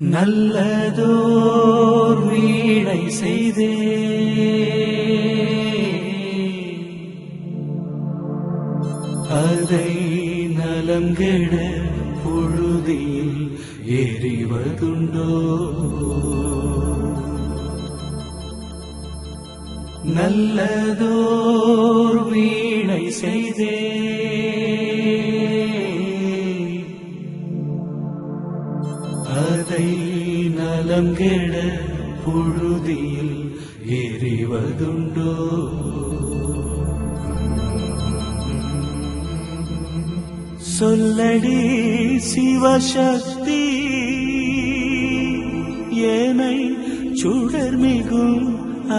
நல்லதோர் வீணை செய்தே அதை நலம் கெட பொழுதில் எறிவதுண்டோ? நல்லதோர் வீணை செய்தே அதை நலம் கெட பொழுதில் எறிவதுண்டோ? சொல்லடி சிவசக்தி ஏனை சுடர்மிகும்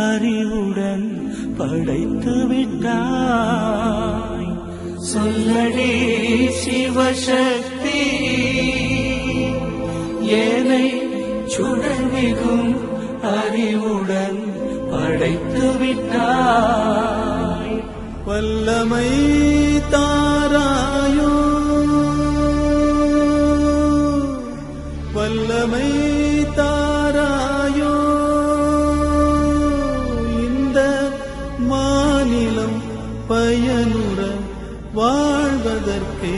அறிவுடன் படைத்து விட்டாய். சொல்லடி சிவசக்தி ஏனை சுடர்மிகும் அறிவுடன் படைத்து விட்டாய். வல்லமை தாராயோ, வல்லமை தாராயோ, இந்த மாநிலம் பயனுற வாழ்வதற்கே.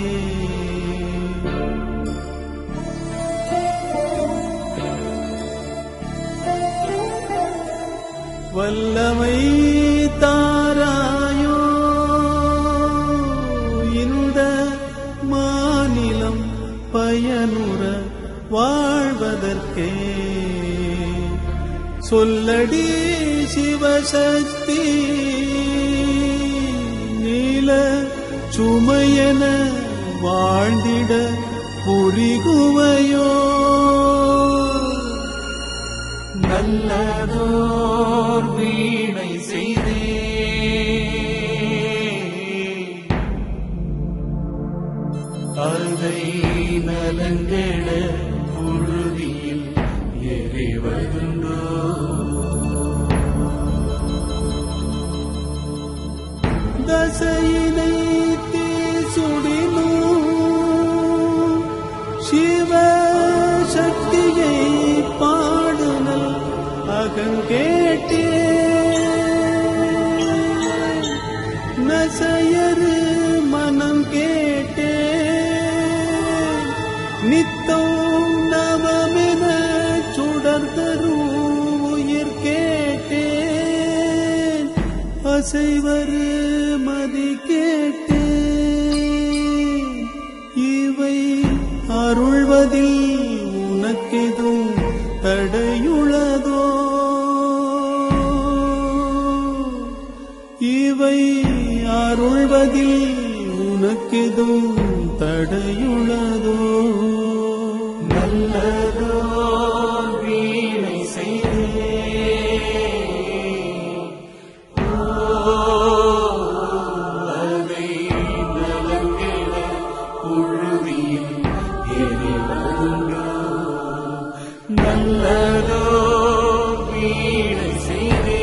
வல்லமை தாராயோ, இந்த மாநிலம் பயனுற வாழ்வதற்கே. சொல்லடி சிவசக்தி நீல சுமையென வாழ்ந்திட புரிகுவையோ? நல்லதோர் வீணை செய்தே அதை நலங்கெட பொழுதில் எறிவதுண்டோ? தசையினை தீசுடினோ சிவசக்தியை பாடுனல் அகங்கேட்டே. நசையரு மனம் கேட்டே நித்தம் நவமென சுடர்தரும் உயிர் கேட்டேன். அசைவரு மதி கேட்டேன். இவை அருள்வதில் உனக்கெதும் தடையுள்ளதோ? இவை அருள்வதில் உனக்கெதும் தடையுள்ளதோ? நல்லதோர் வீணை செய்தே அதை நலங்கெட பொழுதில் எறிவதுண்டோ? நல்லதோர் வீணை செய்தே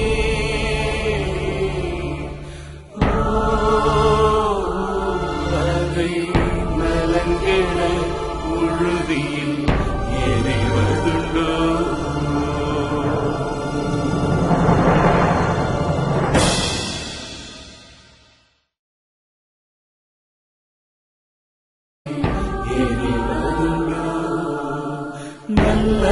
அதை நலங்கெட பொழுதில் எறிவதுண்டோ? எறிவதுண்டோ? நல்ல